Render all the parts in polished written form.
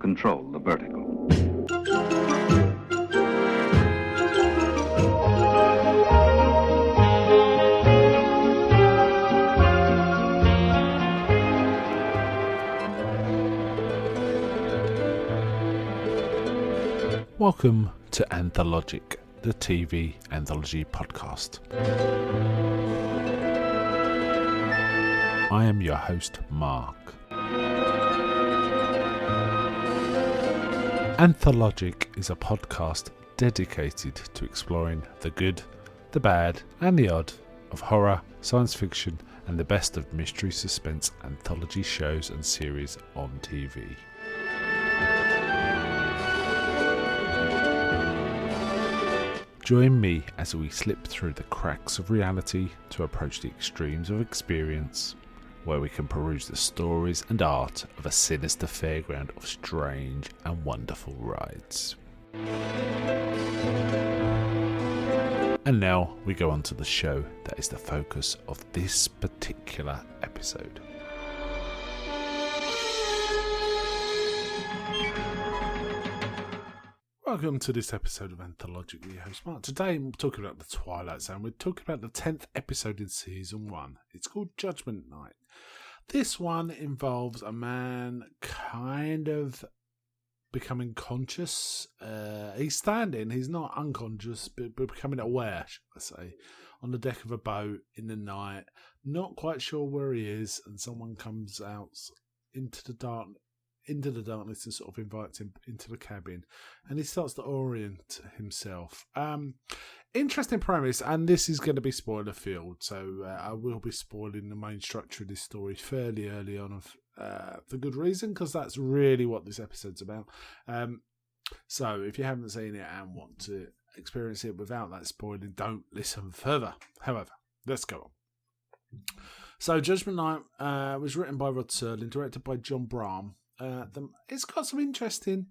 control the vertical. Welcome to Anthologic, the TV anthology podcast. I am your host, Mark. Anthologic is a podcast dedicated to exploring the good, the bad, and the odd of horror, science fiction, and the best of mystery suspense anthology shows and series on TV. Join me as we slip through the cracks of reality to approach the extremes of experience, where we can peruse the stories and art of a sinister fairground of strange and wonderful rides. And now we go on to the show that is the focus of this particular episode. Welcome to this episode of Anthologic with your host Mark. Today I'm talking about the Twilight Zone. We're talking about the 10th episode in season 1. It's called Judgment Night. This one involves a man kind of becoming conscious. He's standing, he's not unconscious, but becoming aware, should I say, on the deck of a boat in the night, not quite sure where he is, and someone comes out into the darkness and sort of invites him into the cabin, and he starts to orient himself. Interesting premise, and this is going to be spoiler filled, so I will be spoiling the main structure of this story fairly early on, for good reason, because that's really what this episode's about. So if you haven't seen it and want to experience it without that spoiling, don't listen further. However, let's go on. So Judgment Night was written by Rod Serling, directed by John Brahm. It's got some interesting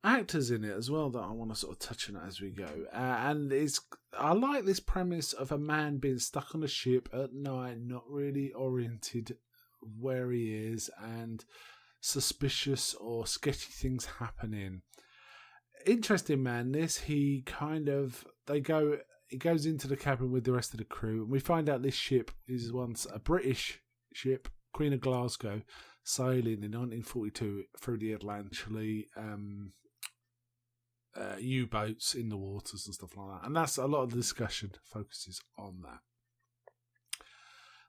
actors in it as well that I want to sort of touch on as we go. And I like this premise of a man being stuck on a ship at night, not really oriented where he is, and suspicious or sketchy things happening. Interesting man, he goes into the cabin with the rest of the crew, and we find out this ship is once a British ship, Queen of Glasgow, sailing in 1942 through the Atlantic, U-boats in the waters and stuff like that. And that's a lot of the discussion focuses on that.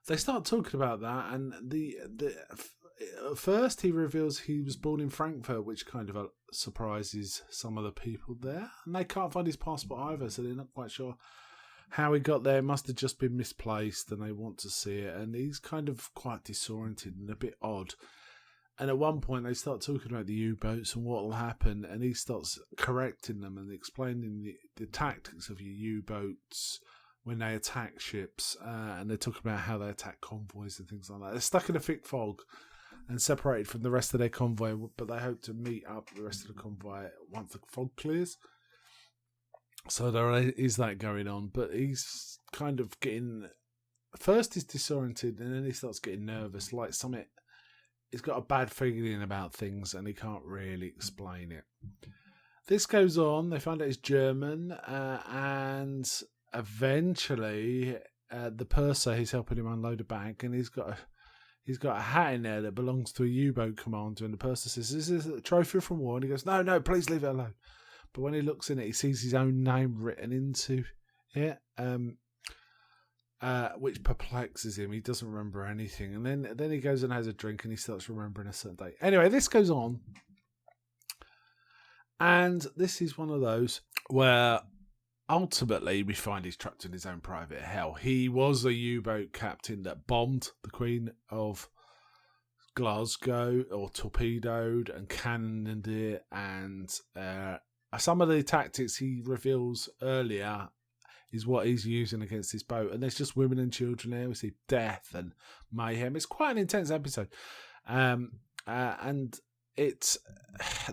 They start talking about that, and first he reveals he was born in Frankfurt, which kind of surprises some of the people there. And they can't find his passport either, so they're not quite sure how he got there. It must have just been misplaced, and they want to see it. And he's kind of quite disoriented and a bit odd. And at one point, they start talking about the U-boats and what will happen, and he starts correcting them and explaining the tactics of your U-boats when they attack ships. And they talk about how they attack convoys and things like that. They're stuck in a thick fog and separated from the rest of their convoy, but they hope to meet up with the rest of the convoy once the fog clears. So there is that going on, but he's kind of getting... First he's disoriented, and then he starts getting nervous, like he's got a bad feeling about things, and he can't really explain it. This goes on, they find out he's German, and eventually the purser, he's helping him unload a bag, and he's got a hat in there that belongs to a U-boat commander, and the purser says, "Is this a trophy from war?" And he goes, no, please leave it alone. But when he looks in it, he sees his own name written into it, which perplexes him. He doesn't remember anything. And then he goes and has a drink, and he starts remembering a certain day. Anyway, this goes on. And this is one of those where ultimately we find he's trapped in his own private hell. He was a U-boat captain that bombed the Queen of Glasgow, or torpedoed and cannoned it, and some of the tactics he reveals earlier is what he's using against this boat. And there's just women and children there. We see death and mayhem. It's quite an intense episode. And it's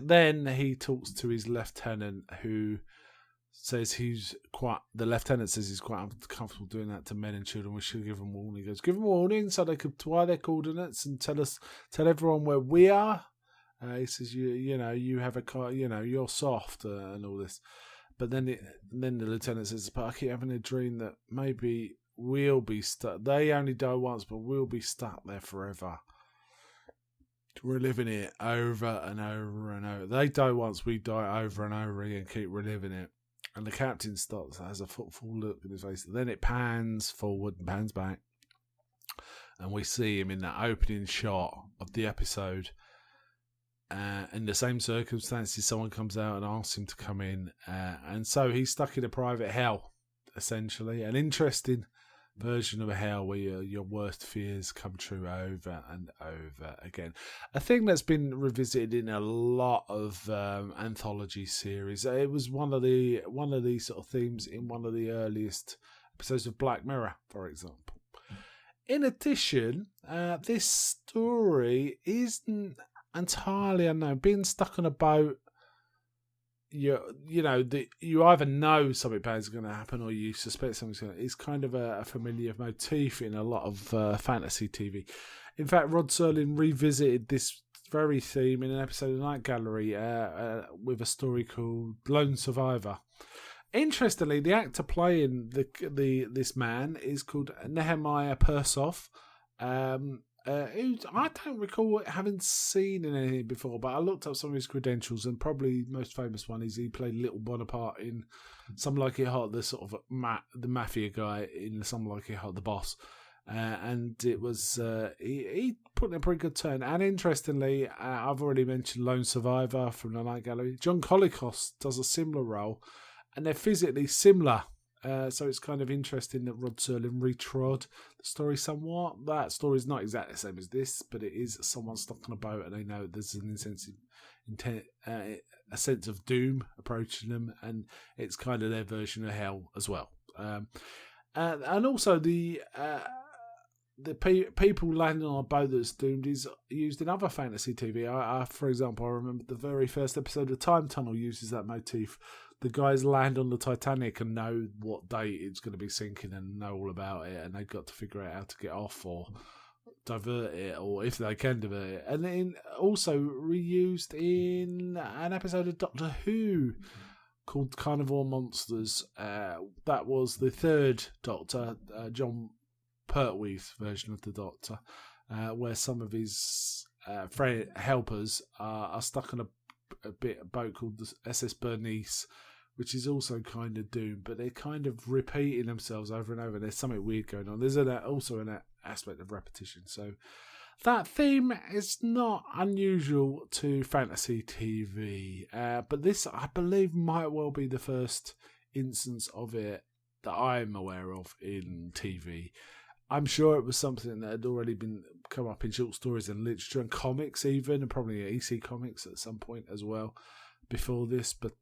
then he talks to his lieutenant, who says the lieutenant says he's quite uncomfortable doing that to men and children. We should give them warning. He goes, give them warning so they could try their coordinates and tell everyone where we are. He says, you have a car, you're soft and all this. But then the lieutenant says, but I keep having a dream that maybe we'll be stuck. They only die once, but we'll be stuck there forever. Reliving it over and over and over. They die once, we die over and over again, keep reliving it. And the captain has a footful look in his face. Then it pans forward and pans back. And we see him in that opening shot of the episode. In the same circumstances, someone comes out and asks him to come in. And so he's stuck in a private hell, essentially. An interesting version of a hell where your worst fears come true over and over again. A thing that's been revisited in a lot of anthology series. It was one of these sort of themes in one of the earliest episodes of Black Mirror, for example. In addition, this story isn't entirely unknown. Being stuck on a boat, you either know something bad is going to happen or you suspect something's going to. It's kind of a familiar motif in a lot of fantasy TV. In fact, Rod Serling revisited this very theme in an episode of Night Gallery with a story called Lone Survivor. Interestingly, the actor playing this man is called Nehemiah Persoff. Who I don't recall having seen in anything before, but I looked up some of his credentials, and probably most famous one is he played Little Bonaparte in Some Like It Hot, the sort of the mafia guy in Some Like It Hot, the boss. And it was he put in a pretty good turn. And interestingly, I've already mentioned Lone Survivor from the Night Gallery. John Colicos does a similar role, and they're physically similar. So it's kind of interesting that Rod Serling retrod the story somewhat. That story is not exactly the same as this, but it is someone stuck on a boat and they know there's a sense of doom approaching them, and it's kind of their version of hell as well. And also the people landing on a boat that's doomed is used in other fantasy TV. For example, I remember the very first episode of Time Tunnel uses that motif. The guys land on the Titanic and know what date it's going to be sinking and know all about it, and they've got to figure out how to get off or divert it, or if they can divert it. And then also reused in an episode of Doctor Who called Carnivore Monsters. That was the third Doctor, John Pertwee's version of the Doctor, where some of his helpers are stuck on a boat called the SS Bernice, which is also kind of doomed, but they're kind of repeating themselves over and over. There's something weird going on. There's also an aspect of repetition. So that theme is not unusual to fantasy TV, but this, I believe, might well be the first instance of it that I'm aware of in TV. I'm sure it was something that had already come up in short stories and literature and comics even, and probably EC Comics at some point as well before this, but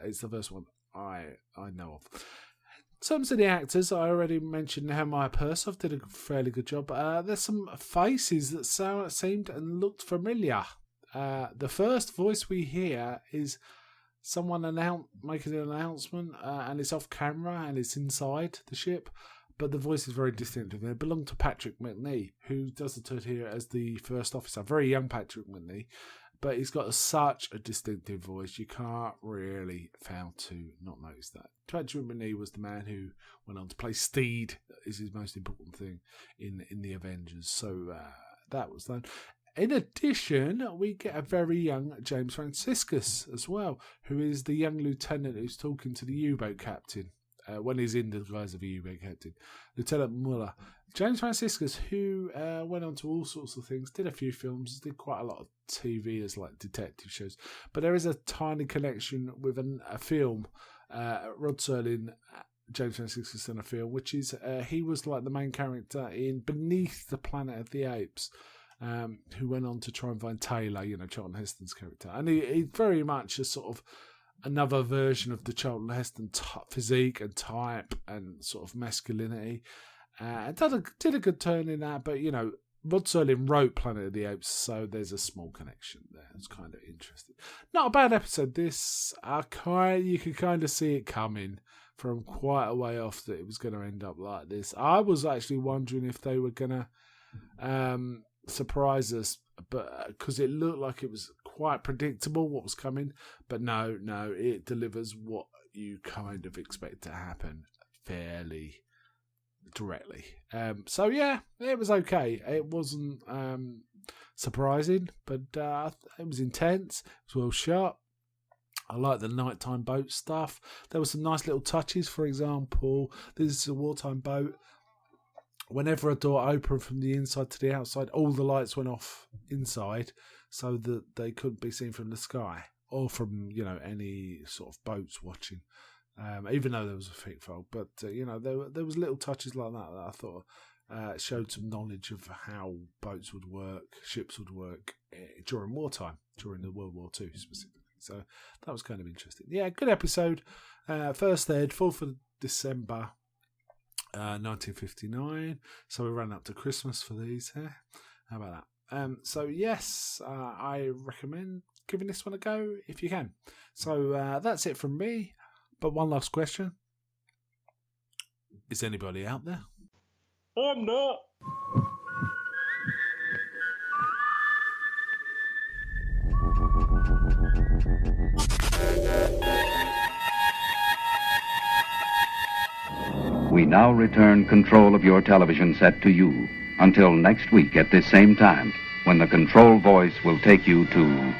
it's the first one I know of. In terms of the actors, I already mentioned Nehemiah Persoff did a fairly good job. There's some faces that seemed and looked familiar. The first voice we hear is someone making an announcement, and it's off camera and it's inside the ship. But the voice is very distinctive. They belong to Patrick Macnee, who does the turn here as the first officer. Very young Patrick Macnee, but he's got such a distinctive voice. You can't really fail to not notice that. Patrick Macnee was the man who went on to play Steed, is his most important thing in the Avengers. So that was done. In addition, we get a very young James Franciscus as well, who is the young lieutenant who's talking to the U-boat captain. When he's in the guise of a U-boat captain, Lieutenant Muller. James Franciscus, who went on to all sorts of things, did a few films, did quite a lot of TV as like detective shows. But there is a tiny connection with a film, Rod Serling, James Franciscus in a film, which is he was like the main character in Beneath the Planet of the Apes, who went on to try and find Taylor, Charlton Heston's character. And he very much a sort of another version of the Charlton Heston physique and type and sort of masculinity. Did a good turn in that, but Rod Serling wrote Planet of the Apes, so there's a small connection there. It's kind of interesting. Not a bad episode. This, you can kind of see it coming from quite a way off that it was going to end up like this. I was actually wondering if they were going to surprise us, but because it looked like it was quite predictable what was coming, but no, it delivers what you kind of expect to happen fairly directly. So yeah, it was okay. It wasn't surprising, but it was intense. It was well shot. I like the nighttime boat stuff. There were some nice little touches. For example, this is a wartime boat. Whenever a door opened from the inside to the outside, all the lights went off inside so that they couldn't be seen from the sky or from, any sort of boats watching, even though there was a thick fog. But, there was little touches like that I thought showed some knowledge of how boats would work, ships would work during wartime, during the World War II specifically. So that was kind of interesting. Yeah, good episode. First aired 4th of December 1959. So we ran up to Christmas for these. How about that? So yes, I recommend giving this one a go if you can. So that's it from me. But one last question. Is anybody out there? I'm not. We now return control of your television set to you until next week at this same time, when the control voice will take you to